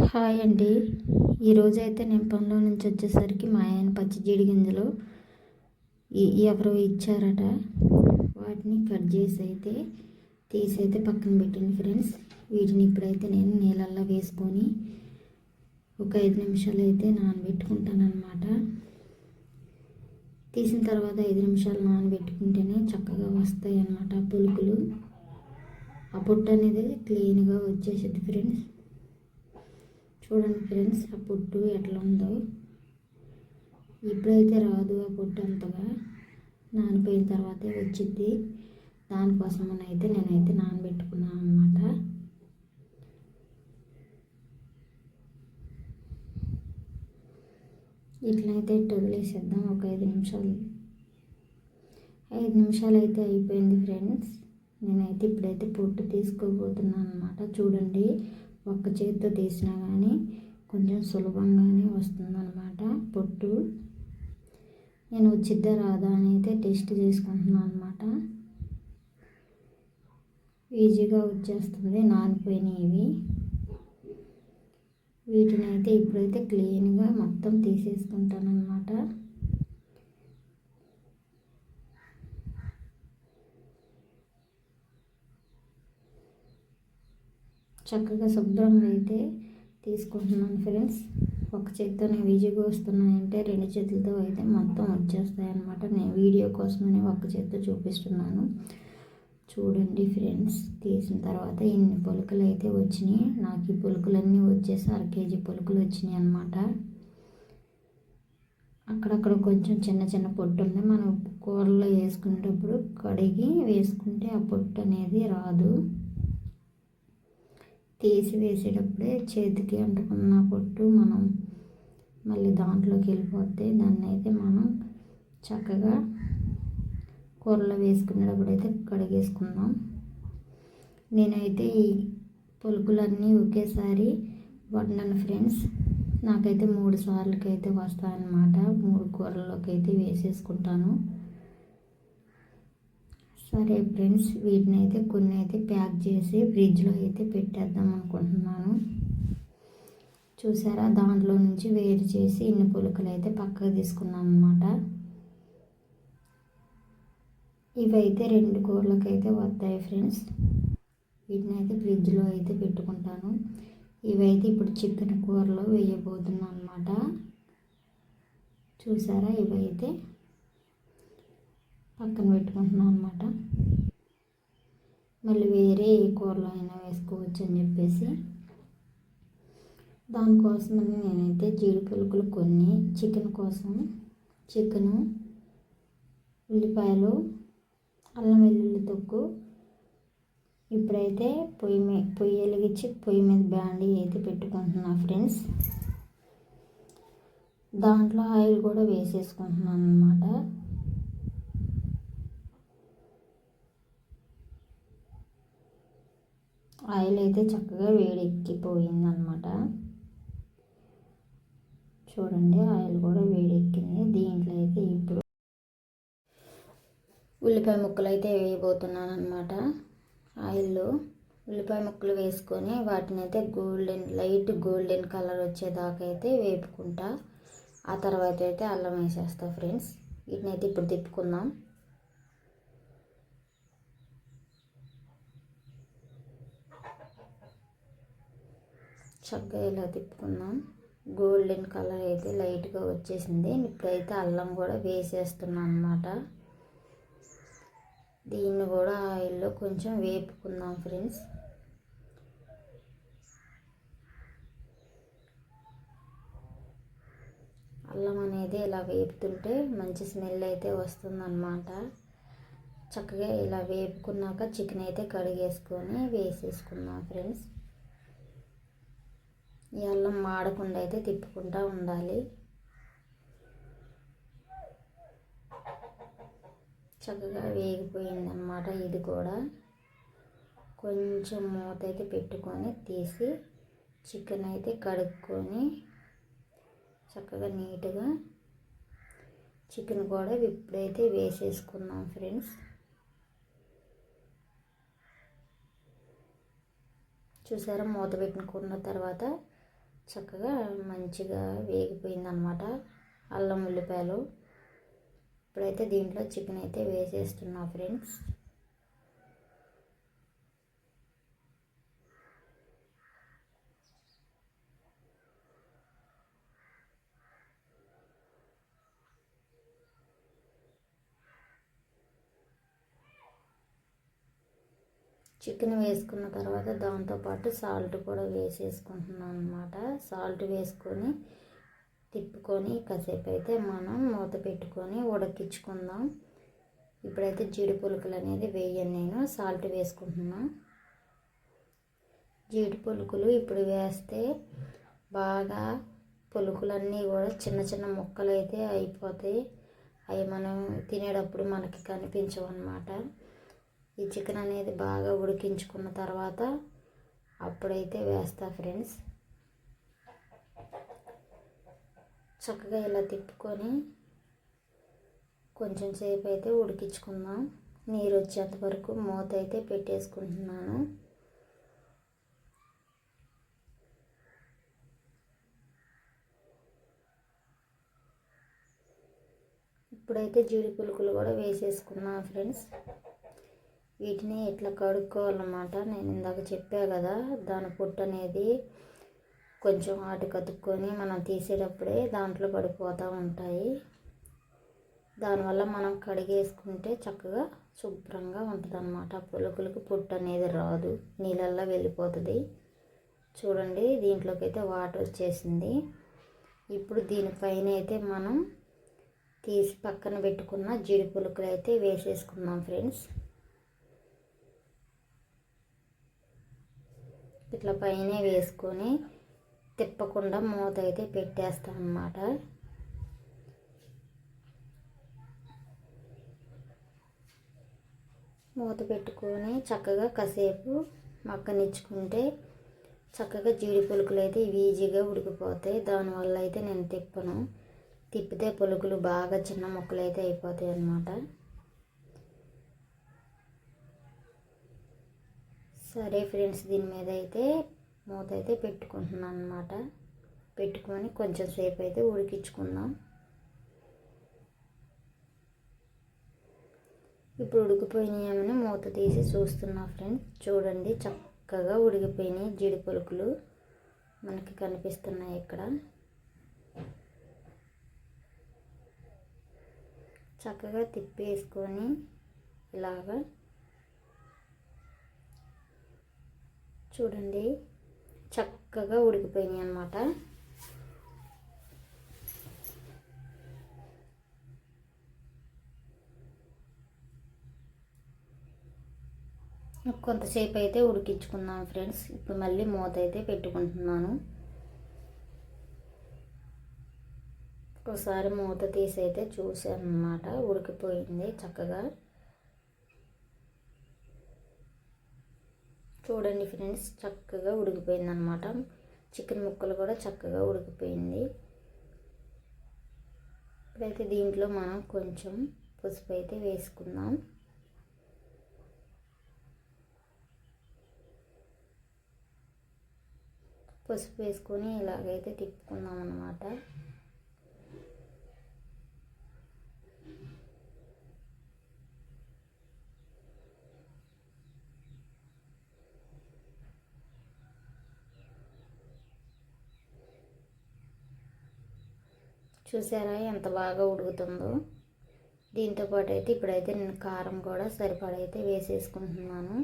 Hi అండి. ఈరోజైతే నేను పనిలో నుంచి వచ్చేసరికి మా ఆయన పచ్చి జీడి గింజలు ఎవరో ఇచ్చారట. వాటిని కట్ చేసి అయితే తీసి పక్కన పెట్టింది ఫ్రెండ్స్. వీటిని ఇప్పుడైతే నేను నీళ్ళల్లో వేసుకొని ఒక 5 నిమిషాలు అయితే నానబెట్టుకుంటాను అన్నమాట. తీసిన తర్వాత 5 నిమిషాలు నానబెట్టుకుంటేనే చక్కగా వస్తాయి అన్నమాట పులుకులు. ఆ పొట్టు అనేది క్లీన్గా వచ్చేసింది ఫ్రెండ్స్. చూడండి ఫ్రెండ్స్, ఆ పొట్టు ఎట్లా ఉందో. ఇప్పుడైతే రాదు ఆ పొట్టు అంతగా, నానిపోయిన తర్వాతే వచ్చింది. దానికోసం నేనైతే నానబెట్టుకున్నాను అన్నమాట. ఇట్లయితే వదిలేసేద్దాం ఒక 5 నిమిషాలు. 5 నిమిషాలు అయితే అయిపోయింది ఫ్రెండ్స్. నేనైతే ఇప్పుడైతే పొట్టు తీసుకోబోతున్నాను అన్నమాట. చూడండి, ఒక్క చేతితో తీసినా కానీ కొంచెం సులభంగానే వస్తుందన్నమాట పొట్టు. నేను వచ్చిద్దా రాదా అని అయితే టెస్ట్ చేసుకుంటున్నాను అన్నమాట. ఈజీగా వచ్చేస్తుంది, నానిపోయినవి. వీటిని అయితే ఇప్పుడైతే క్లీన్గా మొత్తం తీసేసుకుంటాను అన్నమాట. చక్కగా శుభ్రంగా అయితే తీసుకుంటున్నాను ఫ్రెండ్స్. ఒక చేతితో ఈజీగా వస్తున్నాయంటే 2 చేతులతో అయితే మొత్తం వచ్చేస్తాయి అన్నమాట. నేను వీడియో కోసమని ఒక చేతితో చూపిస్తున్నాను. చూడండి ఫ్రెండ్స్, తీసిన తర్వాత ఇన్ని పులుకులు అయితే వచ్చినాయి. నాకు ఈ పులుకులన్నీ వచ్చేసి 1/2 కేజీ పులుకులు వచ్చినాయి అన్నమాట. అక్కడక్కడ కొంచెం చిన్న చిన్న పొట్టు ఉంది. మనం కూరలో వేసుకునేటప్పుడు కడిగి వేసుకుంటే ఆ పొట్టు అనేది రాదు. తీసి వేసేటప్పుడే చేతికి అంటుకున్న పొట్టు మనం మళ్ళీ దాంట్లోకి వెళ్ళిపోతే దాన్ని అయితే మనం చక్కగా కూరలో వేసుకునేటప్పుడు అయితే కడిగేసుకుందాం. నేనైతే ఈ పులుకులన్నీ ఒకేసారి వండను ఫ్రెండ్స్. నాకైతే 3 సార్లకి అయితే వస్తాయన్నమాట. 3 కూరల్లోకి అయితే వేసేసుకుంటాను. సరే ఫ్రెండ్స్, వీటిని అయితే కొన్ని అయితే ప్యాక్ చేసి ఫ్రిడ్జ్లో అయితే పెట్టేద్దాం అనుకుంటున్నాను. చూసారా, దాంట్లో నుంచి వేరు చేసి ఇన్ని పులుకులు అయితే పక్కకు తీసుకున్నాను అన్నమాట. ఇవైతే 2 కూరలకు అయితే వస్తాయి ఫ్రెండ్స్. వీటిని అయితే ఫ్రిడ్జ్లో అయితే పెట్టుకుంటాను. ఇవైతే ఇప్పుడు చికెన్ కూరలో వేయబోతున్నాను అన్నమాట. చూసారా, ఇవైతే పక్కన పెట్టుకుంటున్నాను అన్నమాట. మళ్ళీ వేరే ఏ కూరలో అయినా వేసుకోవచ్చు అని చెప్పేసి దానికోసమని నేనైతే జీడి పులుకులు కొన్ని చికెన్ కోసం చికెను, ఉల్లిపాయలు, అల్లం వెల్లుల్లి తొక్కు. ఇప్పుడైతే పొయ్యి వెలిగించి పొయ్యి మీద బాండీ అయితే పెట్టుకుంటున్నా ఫ్రెండ్స్. దాంట్లో ఆయిల్ కూడా వేసేసుకుంటున్నాను అన్నమాట. ఆయిల్ అయితే చక్కగా వేడెక్కిపోయిందనమాట. చూడండి, ఆయిల్ కూడా వేడెక్కింది. దీంట్లో అయితే ఇప్పుడు ఉల్లిపాయ ముక్కలు అయితే వేయబోతున్నాను అనమాట. ఆయిల్లో ఉల్లిపాయ ముక్కలు వేసుకొని వాటిని అయితే లైట్ గోల్డెన్ కలర్ వచ్చేదాకా అయితే వేపుకుంటా. ఆ తర్వాత అయితే అల్లం వేసేస్తా ఫ్రెండ్స్. వీటిని అయితే ఇప్పుడు తిప్పుకుందాం. చక్కగా ఇలా తిప్పుకుందాం. గోల్డెన్ కలర్ అయితే లైట్గా వచ్చేసింది. ఇప్పుడైతే అల్లం కూడా వేసేస్తున్నాను అన్నమాట. దీన్ని కూడా ఆయిల్లో కొంచెం వేపుకుందాం ఫ్రెండ్స్. అల్లం అనేది ఇలా వేపుతుంటే మంచి స్మెల్ అయితే వస్తుందన్నమాట. చక్కగా ఇలా వేపుకున్నాక చికెన్ అయితే కడిగేసుకొని వేసేసుకుందాం ఫ్రెండ్స్. ఈ అల్లం మాడకుండా అయితే తిప్పుకుంటూ ఉండాలి. చక్కగా వేగిపోయిందన్నమాట. ఇది కూడా కొంచెం మూత అయితే పెట్టుకొని తీసి చికెన్ అయితే కడుక్కొని చక్కగా నీట్గా చికెన్ కూడా ఇప్పుడైతే వేసేసుకున్నాం ఫ్రెండ్స్. చూసారా, మూత పెట్టుకున్న తర్వాత చక్కగా మంచిగా వేగిపోయిందనమాట అల్లం ఉల్లిపాయలు. ఇప్పుడైతే దీంట్లో చికెన్ అయితే వేసేస్తున్నా ఫ్రెండ్స్. చికెన్ వేసుకున్న తర్వాత దాంతోపాటు సాల్ట్ కూడా వేసేసుకుంటున్నాను అనమాట. సాల్ట్ వేసుకొని తిప్పుకొని కాసేపు అయితే మనం మూత పెట్టుకొని ఉడకించుకుందాం. ఇప్పుడైతే జీడి పులుకులు అనేది వేయను, నేను సాల్ట్ వేసుకుంటున్నా. జీడి పులుకులు ఇప్పుడు వేస్తే బాగా పులుకులన్నీ కూడా చిన్న చిన్న ముక్కలు అయితే అయిపోతాయి. అవి మనం తినేటప్పుడు మనకి కనిపించవు అన్నమాట. ఈ చికెన్ అనేది బాగా ఉడికించుకున్న తర్వాత అప్పుడైతే వేస్తా ఫ్రెండ్స్. చక్కగా ఇలా తిప్పుకొని కొంచెం సేపు అయితే ఉడికించుకుందాం. నీరు వచ్చేంత వరకు మూత అయితే పెట్టేసుకుంటున్నాను. ఇప్పుడైతే జీడి పులుకులు కూడా వేసేసుకున్నాను ఫ్రెండ్స్. వీటిని ఇట్లా కడుక్కోవాలన్నమాట. నేను ఇందాక చెప్పా కదా, దాని పొట్టు అనేది కొంచెం ఆటు కతుక్కొని మనం తీసేటప్పుడే దాంట్లో పడిపోతూ ఉంటాయి. దానివల్ల మనం కడిగేసుకుంటే చక్కగా శుభ్రంగా ఉంటుంది అన్నమాట. పులుకులకు పొట్టు అనేది రాదు, నీళ్ళల్లో వెళ్ళిపోతుంది. చూడండి, దీంట్లోకి అయితే వాటర్ వచ్చేసింది. ఇప్పుడు దీనిపైన అయితే మనం తీసి పక్కన పెట్టుకున్న జీడి పులుకులు అయితే వేసేసుకుందాం ఫ్రెండ్స్. ఇట్లా పైన వేసుకొని తిప్పకుండా మూత అయితే పెట్టేస్తాం అన్నమాట. మూత పెట్టుకొని చక్కగా కాసేపు మగ్గనిచ్చుకుంటే చక్కగా జీడి పులుకులు అయితే ఈజీగా ఉడికిపోతాయి. దానివల్ల అయితే నేను తిప్పను. తిప్పితే పులుకులు బాగా చిన్న ముక్కలు అయితే అయిపోతాయి అన్నమాట. సరే ఫ్రెండ్స్, దీని మీద అయితే మూత అయితే పెట్టుకుంటున్నాను అన్నమాట. పెట్టుకొని కొంచెం సేపు అయితే ఉడికించుకుందాం. ఇప్పుడు ఉడికిపోయినాయని మూత తీసి చూస్తున్నా ఫ్రెండ్స్. చూడండి, చక్కగా ఉడికిపోయినాయి జీడి పులుకులు మనకి కనిపిస్తున్నాయి ఇక్కడ. చక్కగా తిప్పేసుకొని ఇలాగా చూడండి, చక్కగా ఉడికిపోయినాయి అన్నమాట. కొంతసేపు అయితే ఉడికించుకున్నాను ఫ్రెండ్స్. ఇప్పుడు మళ్ళీ మూత అయితే పెట్టుకుంటున్నాను. ఒకసారి మూత తీసి అయితే చూసాను అన్నమాట. ఉడికిపోయింది చక్కగా. చూడండి ఫ్రెండ్స్, చక్కగా ఉడికిపోయింది అన్నమాట. చికెన్ ముక్కలు కూడా చక్కగా ఉడికిపోయింది. ఇప్పుడైతే దీంట్లో మనం కొంచెం పసుపు అయితే వేసుకుందాం. పసుపు వేసుకొని ఇలాగైతే తిప్పుకుందాం అన్నమాట. చూసారా ఎంత బాగా ఉడుకుతుందో. దీంతోపాటు అయితే ఇప్పుడైతే నేను కారం కూడా సరిపడైతే వేసేసుకుంటున్నాను.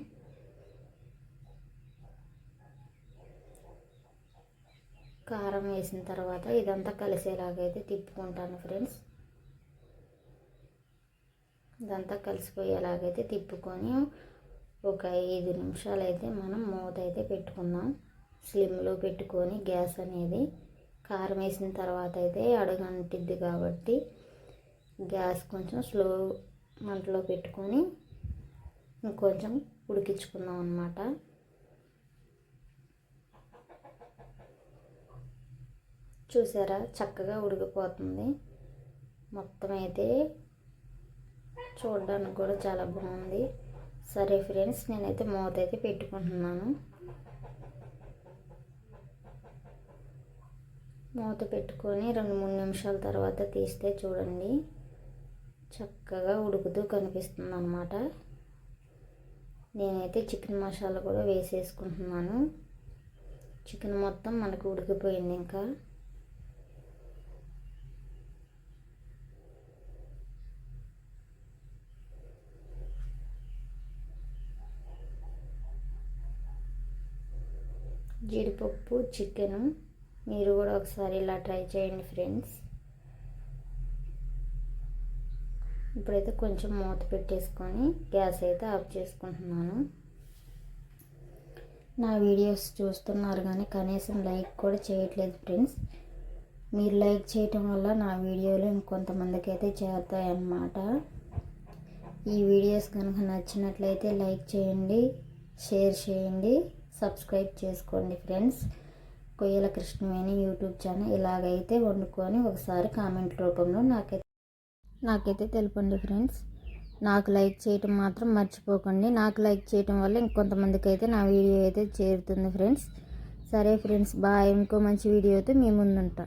కారం వేసిన తర్వాత ఇదంతా కలిసేలాగైతే తిప్పుకుంటాను ఫ్రెండ్స్. ఇదంతా కలిసిపోయేలాగైతే తిప్పుకొని ఒక 5 నిమిషాలు అయితే మనం మూత అయితే పెట్టుకుందాం. స్లిమ్లో పెట్టుకొని గ్యాస్ అనేది. కారం వేసిన తర్వాత అయితే అడుగంటిద్ది కాబట్టి గ్యాస్ కొంచెం స్లో మంటలో పెట్టుకొని ఇంకొంచెం ఉడికించుకుందాం అన్నమాట. చూసారా, చక్కగా ఉడికిపోతుంది మొత్తం అయితే. చూడడానికి కూడా చాలా బాగుంది. సరే ఫ్రెండ్స్, నేనైతే మూత అయితే పెట్టుకుంటున్నాను. మూత పెట్టుకొని 2-3 నిమిషాల తర్వాత తీస్తే చూడండి చక్కగా ఉడుకుతూ కనిపిస్తుంది అన్నమాట. నేనైతే చికెన్ మసాలా కూడా వేసేసుకుంటున్నాను. చికెన్ మొత్తం మనకు ఉడికిపోయింది. ఇంకా జీడిపప్పు, చికెను మీరు కూడా ఒకసారి ఇలా ట్రై చేయండి ఫ్రెండ్స్. ఇప్పుడైతే కొంచెం మూత పెట్టేసుకొని గ్యాస్ అయితే ఆఫ్ చేసుకుంటున్నాను. నా వీడియోస్ చూస్తున్నారు కానీ కనీసం లైక్ కూడా చేయట్లేదు ఫ్రెండ్స్. మీరు లైక్ చేయటం వల్ల నా వీడియోలు ఇంకొంతమందికి అయితే చేరుతాయన్నమాట. ఈ వీడియోస్ కనుక నచ్చినట్లయితే లైక్ చేయండి, షేర్ చేయండి, సబ్స్క్రైబ్ చేసుకోండి friends. Koyyala Krishnaveni YouTube channel ఇలాగైతే వండుకొని ఒకసారి కామెంట్ రూపంలో నాకైతే తెలపండి ఫ్రెండ్స్. నాకు లైక్ చేయటం మాత్రం మర్చిపోకండి. నాకు లైక్ చేయటం వల్ల ఇంకొంతమందికి అయితే నా వీడియో అయితే చేరుతుంది ఫ్రెండ్స్. సరే ఫ్రెండ్స్, బాయ్. ఇంకో మంచి వీడియోతో మీ ముందుంటా.